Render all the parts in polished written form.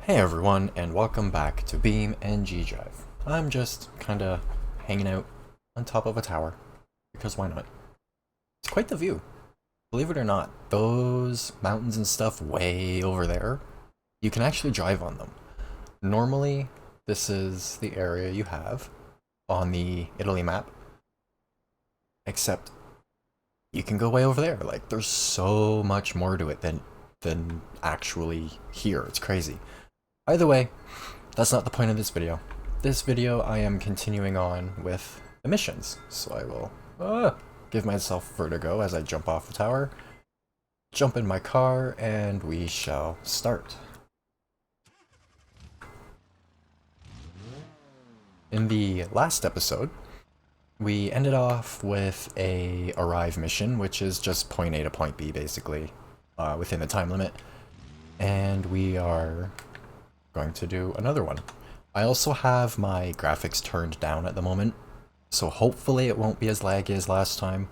Hey everyone, and welcome back to BeamNG.drive. I'm just kinda hanging out on top of a tower, because why not? It's quite the view. Believe it or not, those mountains and stuff way over there, you can actually drive on them. Normally, this is the area you have on the Italy map, except you can go way over there. Like, there's so much more to it than actually here. It's crazy. Either way, that's not the point of this video. This video, I am continuing on with emissions, so I will give myself vertigo as I jump off the tower, jump in my car, and we shall start. In the last episode, we ended off with a arrive mission, which is just point A to point B, basically, within the time limit, and we are going to do another one. I also have my graphics turned down at the moment, so hopefully it won't be as laggy as last time.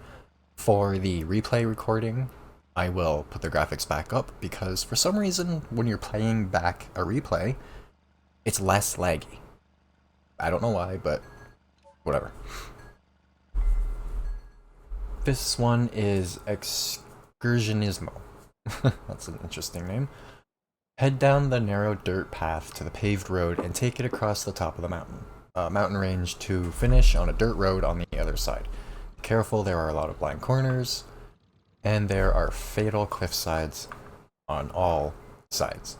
For the replay recording, I will put the graphics back up because for some reason when you're playing back a replay, it's less laggy. I don't know why, but whatever. This one is Excursionismo. That's an interesting name. Head down the narrow dirt path to the paved road and take it across the top of the mountain range to finish on a dirt road on the other side. Be careful, there are a lot of blind corners, and there are fatal cliff sides on all sides.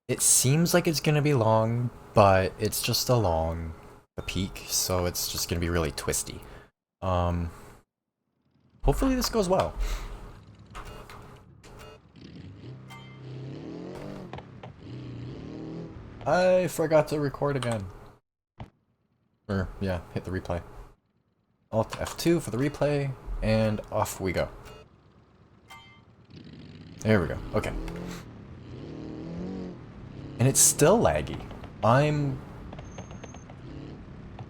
It seems like it's going to be long, but it's just along the peak, so it's just going to be really twisty. Hopefully this goes well. I forgot to record again. Or, yeah, hit the replay. Alt F2 for the replay, and off we go. There we go, okay. And it's still laggy. I'm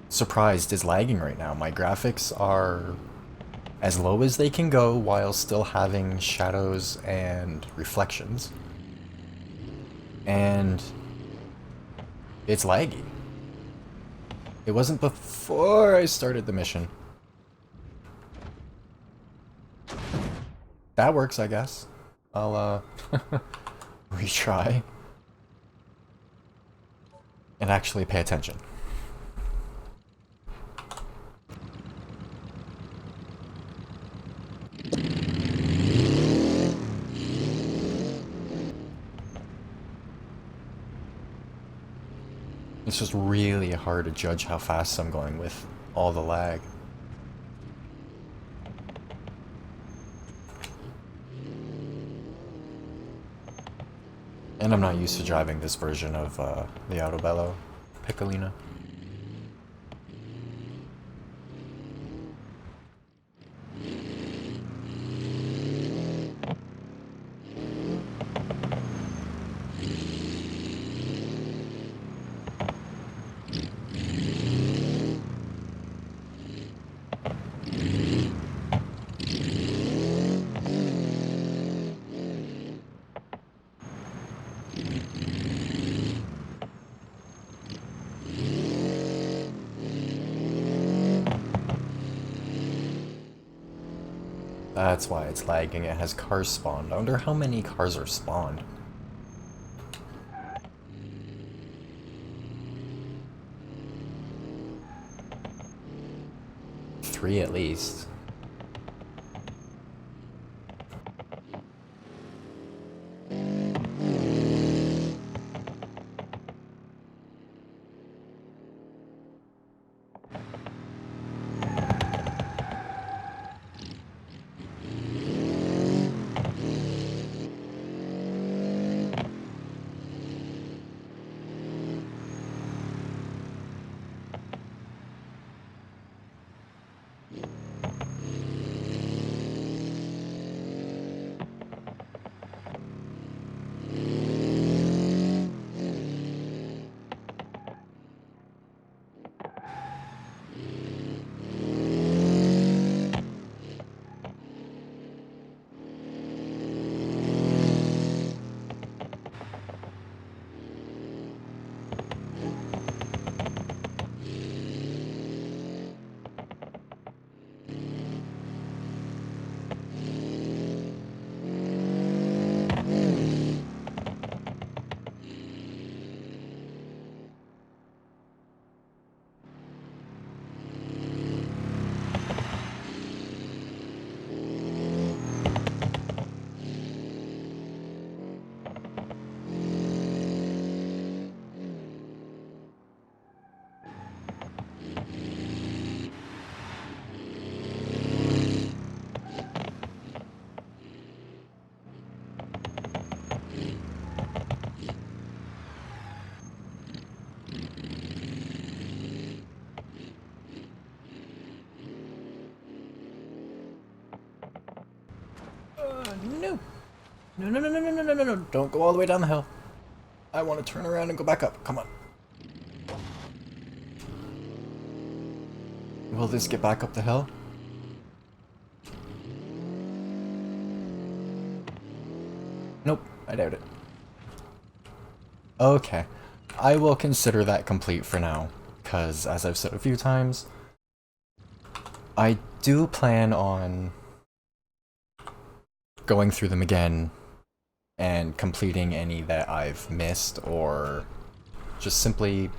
surprised it's lagging right now. My graphics are as low as they can go while still having shadows and reflections. And it's laggy. It wasn't before I started the mission. That works, I guess. I'll, retry. And actually pay attention. It's just really hard to judge how fast I'm going with all the lag. And I'm not used to driving this version of the Autobello Piccolina. That's why it's lagging. It has cars spawned. I wonder how many cars are spawned. Three at least. No. No, no, no, no, no, no, no, no, no. Don't go all the way down the hill. I want to turn around and go back up. Come on. Will this get back up the hill? Nope, I doubt it. Okay, I will consider that complete for now, because as I've said a few times, I do plan on going through them again and completing any that I've missed, or just simply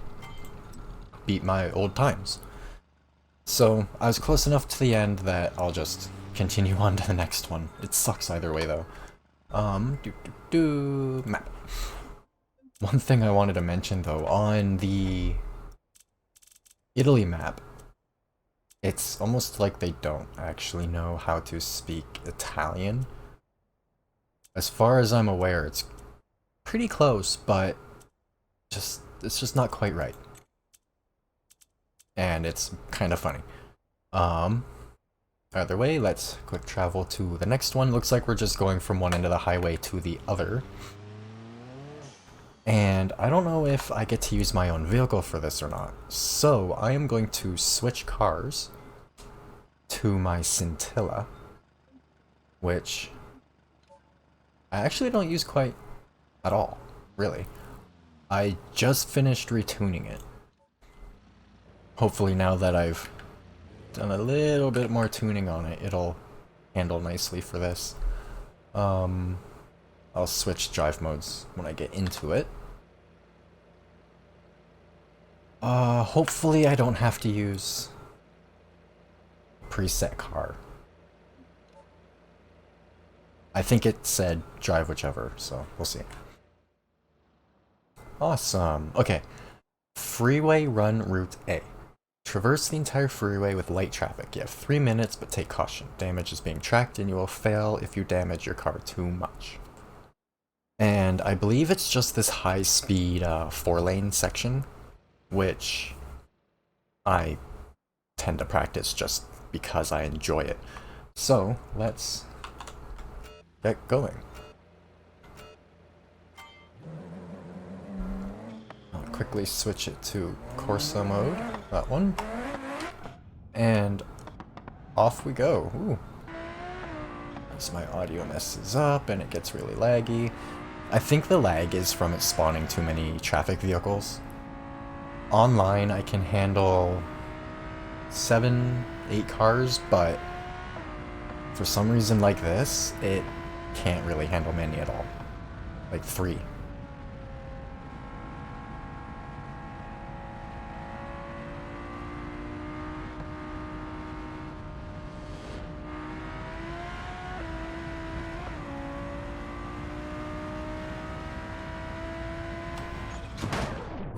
beat my old times. So I was close enough to the end that I'll just continue on to the next one. It sucks either way though. Map. One thing I wanted to mention though, on the Italy map, it's almost like they don't actually know how to speak Italian. As far as I'm aware, it's pretty close, but it's just not quite right. And it's kind of funny. Either way, let's quick travel to the next one. Looks like we're just going from one end of the highway to the other. And I don't know if I get to use my own vehicle for this or not. So I am going to switch cars to my Scintilla, which I actually don't use quite at all, really. I just finished retuning it. Hopefully now that I've done a little bit more tuning on it, it'll handle nicely for this. I'll switch drive modes when I get into it. Hopefully I don't have to use preset car. I think it said drive whichever, so we'll see. Awesome. Okay. Freeway run route A. Traverse the entire freeway with light traffic. You have 3 minutes, but take caution. Damage is being tracked and you will fail if you damage your car too much. And I believe it's just this high-speed 4-lane section, which I tend to practice just because I enjoy it. So, let's get going. I'll quickly switch it to Corsa mode, that one, and off we go. Ooh. As my audio messes up and it gets really laggy. I think the lag is from it spawning too many traffic vehicles. Online I can handle 7, 8 cars, but for some reason like this, it can't really handle many at all. Like 3.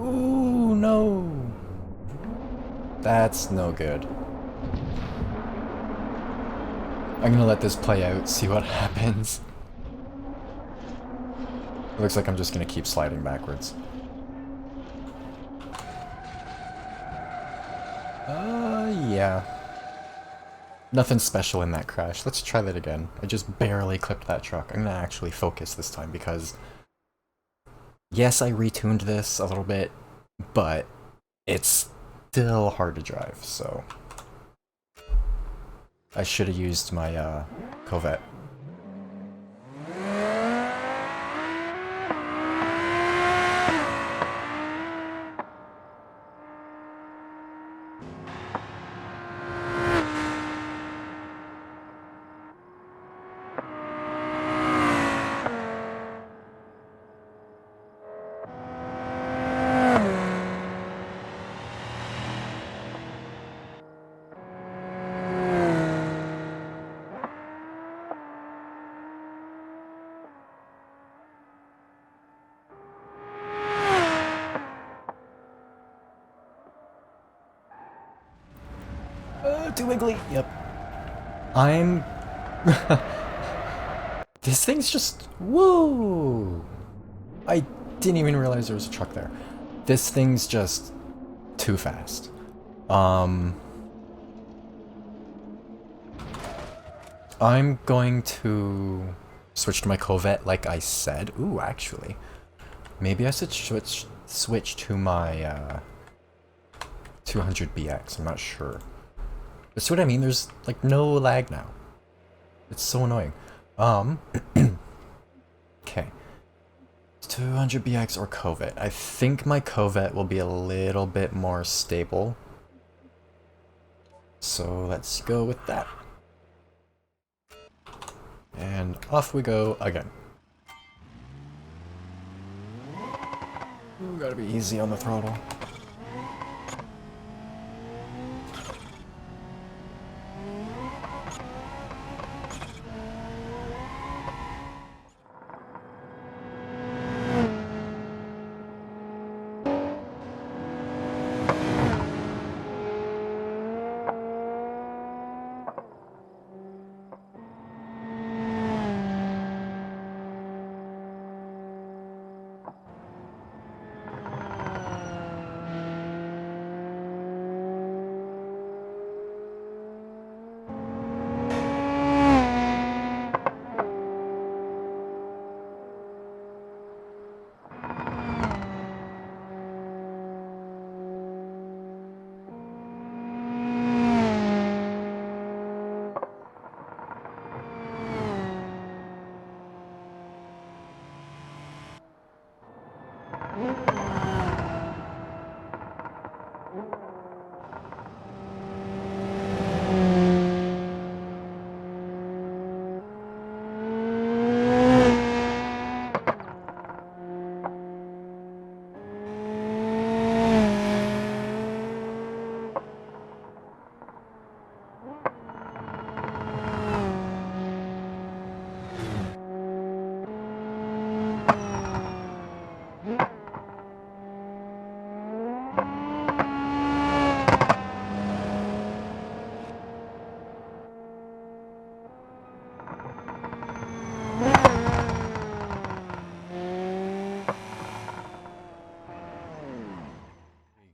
Ooh, no! That's no good. I'm gonna let this play out, see what happens. It looks like I'm just gonna keep sliding backwards. Yeah. Nothing special in that crash. Let's try that again. I just barely clipped that truck. I'm gonna actually focus this time because yes, I retuned this a little bit, but it's still hard to drive, so I should have used my Corvette. Too wiggly. Yep. I'm... This thing's just... Woo! I didn't even realize there was a truck there. This thing's just too fast. I'm going to switch to my Corvette like I said. Ooh, actually, maybe I should switch to my 200BX. I'm not sure. But see what I mean? There's like no lag now. It's so annoying. Okay. 200BX or Corvette. I think my Corvette will be a little bit more stable. So let's go with that. And off we go again. Ooh, gotta be easy on the throttle.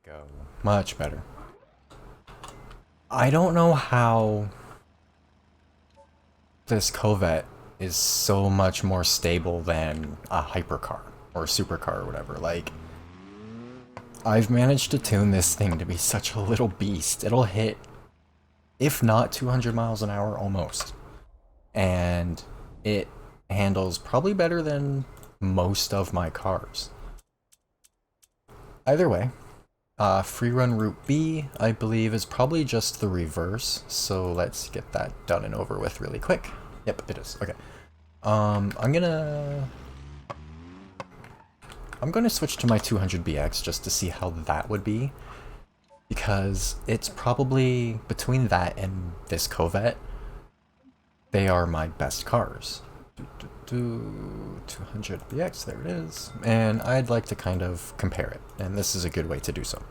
Go. Much better. I don't know how this Corvette is so much more stable than a hypercar or a supercar or whatever. Like, I've managed to tune this thing to be such a little beast. It'll hit, if not 200 miles an hour, almost. And it handles probably better than most of my cars. Either way, free run route B, I believe, is probably just the reverse, so let's get that done and over with really quick. Yep, it is. Okay. I'm gonna switch to my 200BX just to see how that would be, because it's probably, between that and this Corvette, they are my best cars. 200BX, there it is. And I'd like to kind of compare it, and this is a good way to do so.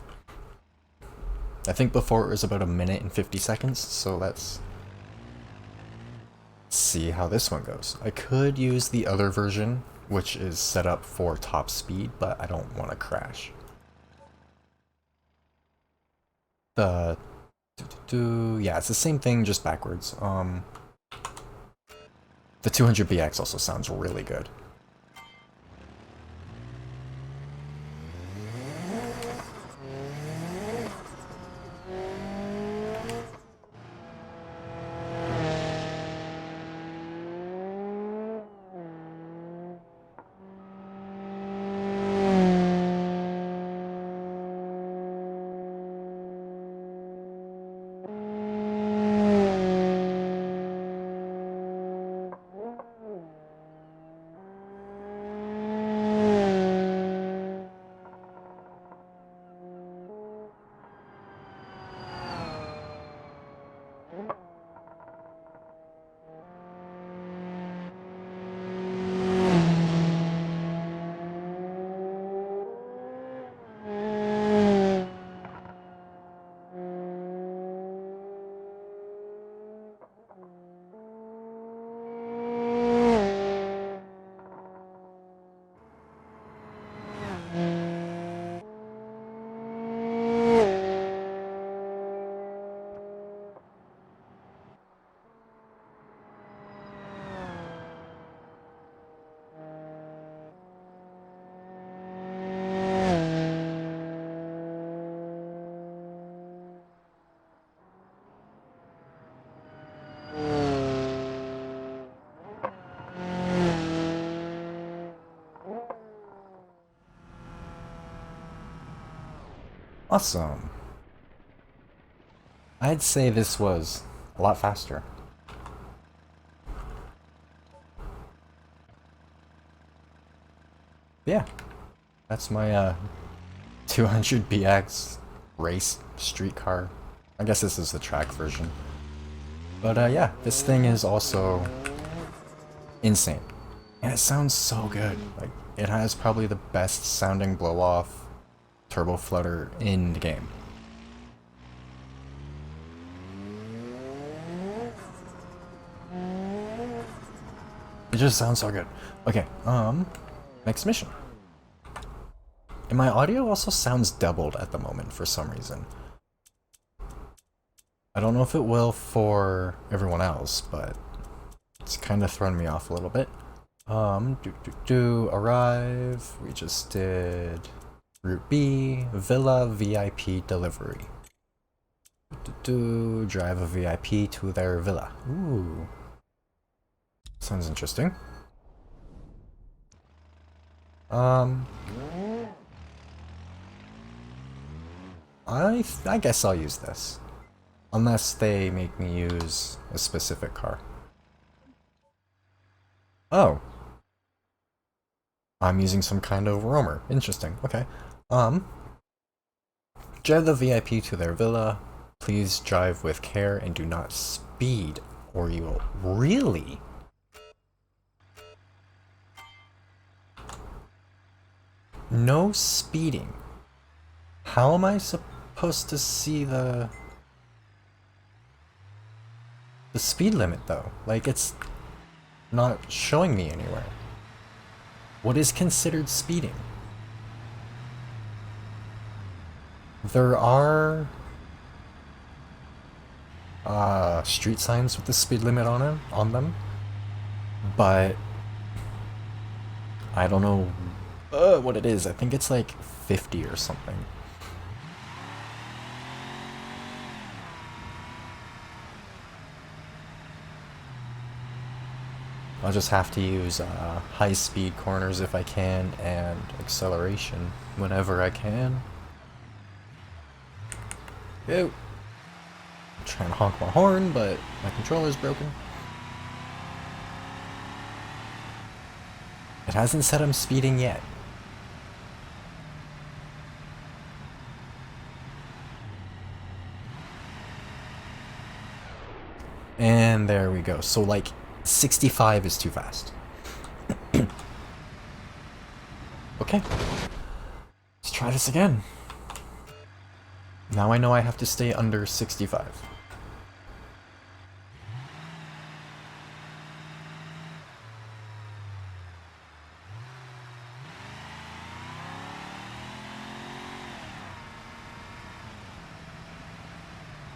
I think before it was about 1 minute and 50 seconds, so let's see how this one goes. I could use the other version, which is set up for top speed, but I don't want to crash. Yeah, it's the same thing, just backwards. The 200BX also sounds really good. Awesome. I'd say this was a lot faster. Yeah, that's my 200BX race street car. I guess this is the track version. But yeah, this thing is also insane. And it sounds so good. Like, it has probably the best sounding blow-off turbo floater in the game. It just sounds so good. Okay, next mission. And my audio also sounds doubled at the moment for some reason. I don't know if it will for everyone else, but it's kind of thrown me off a little bit. Arrive. We just did Route B, Villa VIP delivery. Drive a VIP to their villa. Ooh. Sounds interesting. I guess I'll use this. Unless they make me use a specific car. Oh. I'm using some kind of roamer. Interesting. Okay. Drive the VIP to their villa. Please drive with care and do not speed, or you will really... No speeding. How am I supposed to see the speed limit though? Like, it's not showing me anywhere. What is considered speeding? There are street signs with the speed limit on them, but I don't know what it is. I think it's like 50 or something. I'll just have to use high-speed corners if I can, and acceleration whenever I can. Go! I'm trying to honk my horn, but my controller's broken. It hasn't said I'm speeding yet. And there we go. So like 65 is too fast. Okay. Let's try this again. Now I know I have to stay under 65.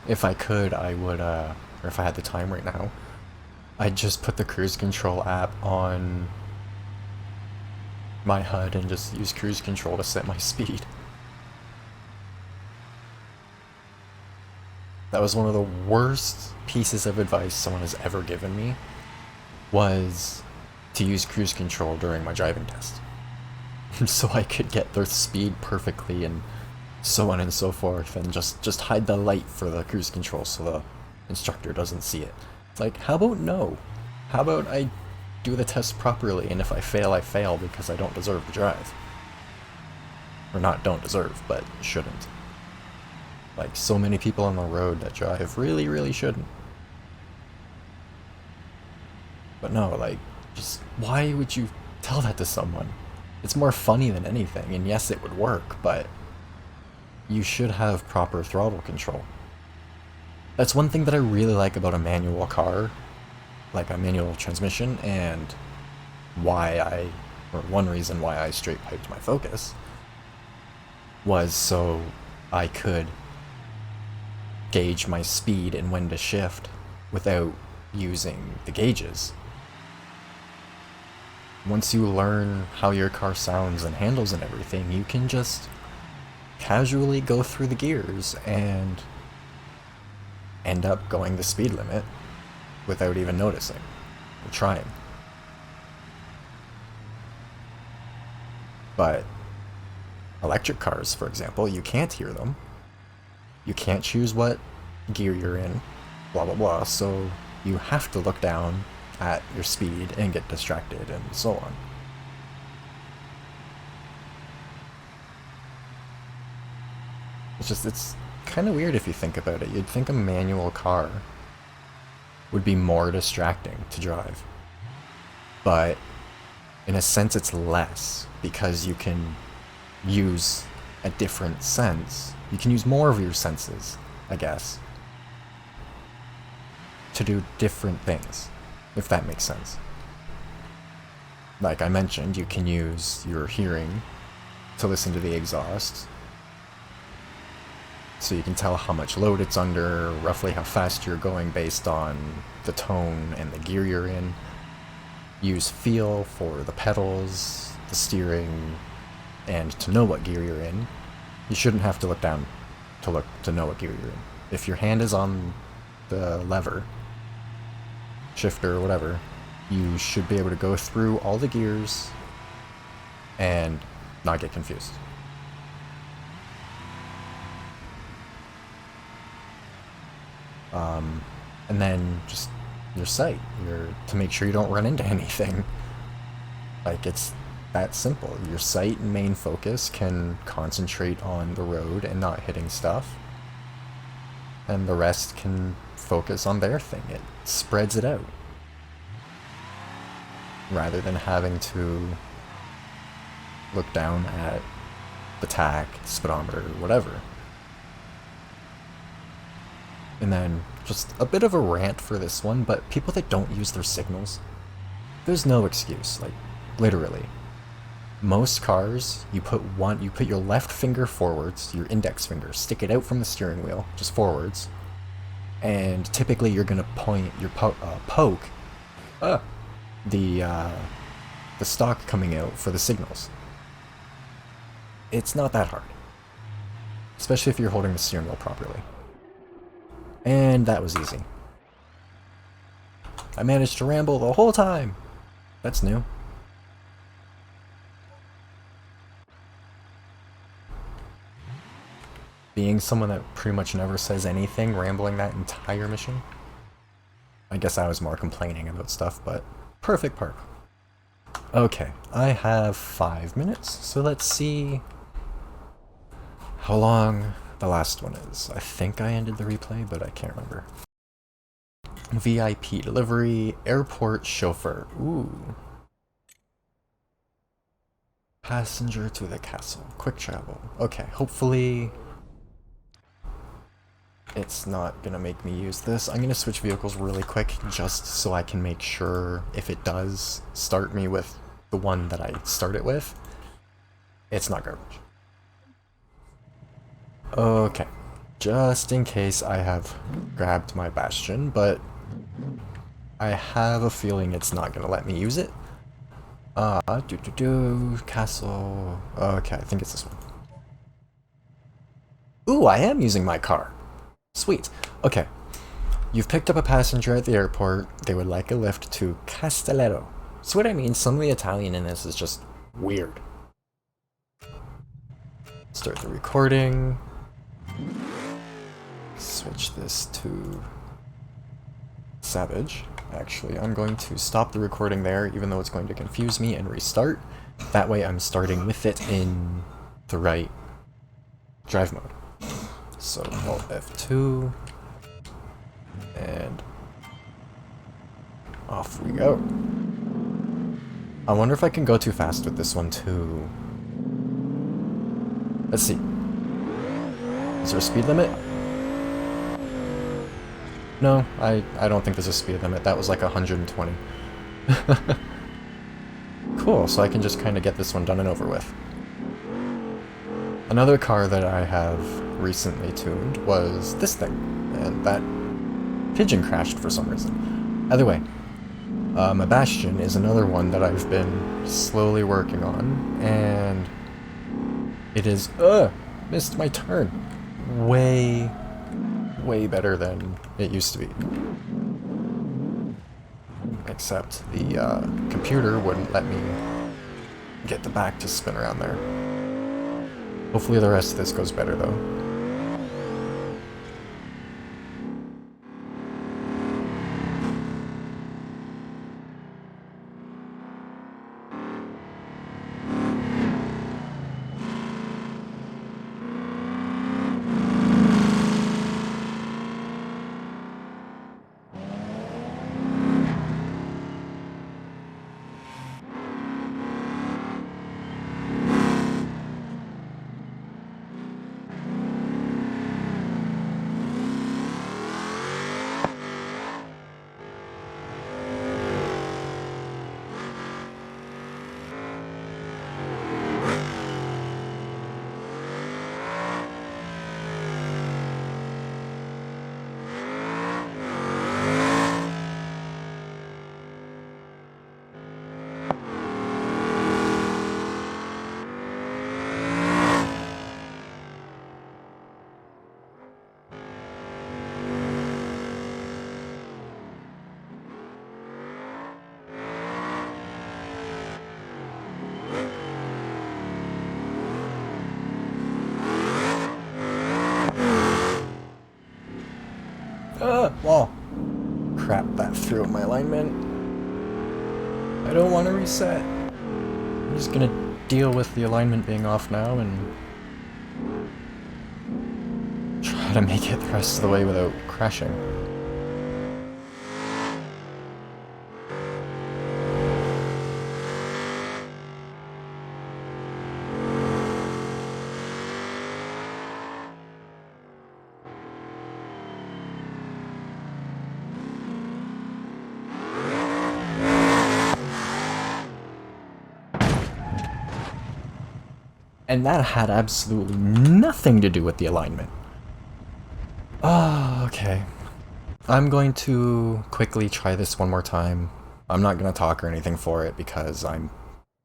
If I could, I would, or if I had the time right now, I'd just put the cruise control app on my HUD and just use cruise control to set my speed. That was one of the worst pieces of advice someone has ever given me, was to use cruise control during my driving test. So I could get the speed perfectly and so on and so forth, and just hide the light for the cruise control so the instructor doesn't see it. It's like, how about no? How about I do the test properly, and if I fail, I fail because I don't deserve to drive. Or not don't deserve, but shouldn't. Like, so many people on the road that drive really, really shouldn't. But no, like, just why would you tell that to someone? It's more funny than anything, and yes, it would work, but you should have proper throttle control. That's one thing that I really like about a manual car, like a manual transmission, and one reason why I straight piped my Focus, was so I could gauge my speed and when to shift without using the gauges. Once you learn how your car sounds and handles and everything, you can just casually go through the gears and end up going the speed limit without even noticing or trying. But electric cars, for example, you can't hear them you can't choose what gear you're in, blah blah blah, so you have to look down at your speed and get distracted and so on. It's kind of weird if you think about it. You'd think a manual car would be more distracting to drive. But in a sense it's less, because you can use a different sense. You can use more of your senses, I guess, to do different things, if that makes sense. Like I mentioned, you can use your hearing to listen to the exhaust, so you can tell how much load it's under, roughly how fast you're going based on the tone and the gear you're in. Use feel for the pedals, the steering, and to know what gear you're in. You shouldn't have to look down to know what gear you're in. If your hand is on the lever, shifter, or whatever, you should be able to go through all the gears and not get confused. And then just your sight, to make sure you don't run into anything. Like, it's that simple. Your sight and main focus can concentrate on the road and not hitting stuff, and the rest can focus on their thing. It spreads it out, rather than having to look down at the tach, speedometer, whatever. And then, just a bit of a rant for this one, but people that don't use their signals, there's no excuse, like, literally. Most cars, you put your left finger forwards, your index finger, stick it out from the steering wheel, just forwards, and typically you're gonna point your poke the stock coming out for the signals. It's not that hard, especially if you're holding the steering wheel properly. And that was easy. I managed to ramble the whole time. That's new. Being someone that pretty much never says anything, rambling that entire mission. I guess I was more complaining about stuff, but perfect park. Okay, I have 5 minutes, so let's see how long the last one is. I think I ended the replay, but I can't remember. VIP delivery, airport chauffeur. Ooh. Passenger to the castle. Quick travel. Okay, hopefully it's not gonna make me use this. I'm gonna switch vehicles really quick just so I can make sure if it does start me with the one that I start it with, it's not garbage. Okay, just in case I have grabbed my Bastion, but I have a feeling it's not gonna let me use it. Castle. Okay, I think it's this one. Ooh, I am using my car. Sweet. Okay, you've picked up a passenger at the airport. They would like a lift to Castelletto. See what I mean? Some of the Italian in this is just weird. Start the recording. Switch this to Savage. Actually, I'm going to stop the recording there, even though it's going to confuse me, and restart. That way I'm starting with it in the right drive mode. So Alt F2, and off we go. I wonder if I can go too fast with this one too. Let's see. Is there a speed limit? No, I don't think there's a speed limit. That was like 120. Cool, so I can just kind of get this one done and over with. Another car that I have recently tuned was this thing, and that pigeon crashed for some reason. Either way, my Bastion is another one that I've been slowly working on, and it is, missed my turn. Way better than it used to be. Except the computer wouldn't let me get the back to spin around there. Hopefully the rest of this goes better though. Wall. Crap, that threw my alignment. I don't want to reset. I'm just gonna deal with the alignment being off now and try to make it the rest of the way without crashing. And that had absolutely nothing to do with the alignment. Ah, okay. I'm going to quickly try this one more time. I'm not going to talk or anything for it because I'm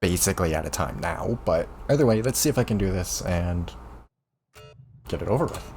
basically out of time now, but either way, let's see if I can do this and get it over with.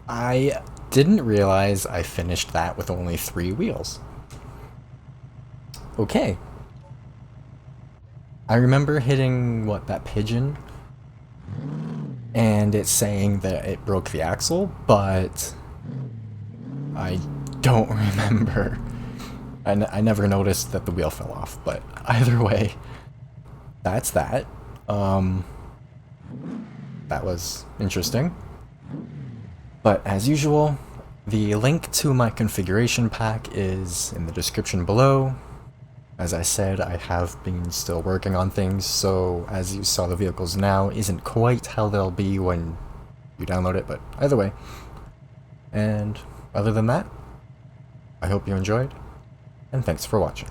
I didn't realize I finished that with only 3 wheels. Okay. I remember hitting, what, that pigeon? And it's saying that it broke the axle, but I don't remember. I never noticed that the wheel fell off, but either way, that's that. That was interesting. But as usual, the link to my configuration pack is in the description below. As I said, I have been still working on things, so as you saw the vehicles now isn't quite how they'll be when you download it, but either way. And other than that, I hope you enjoyed, and thanks for watching.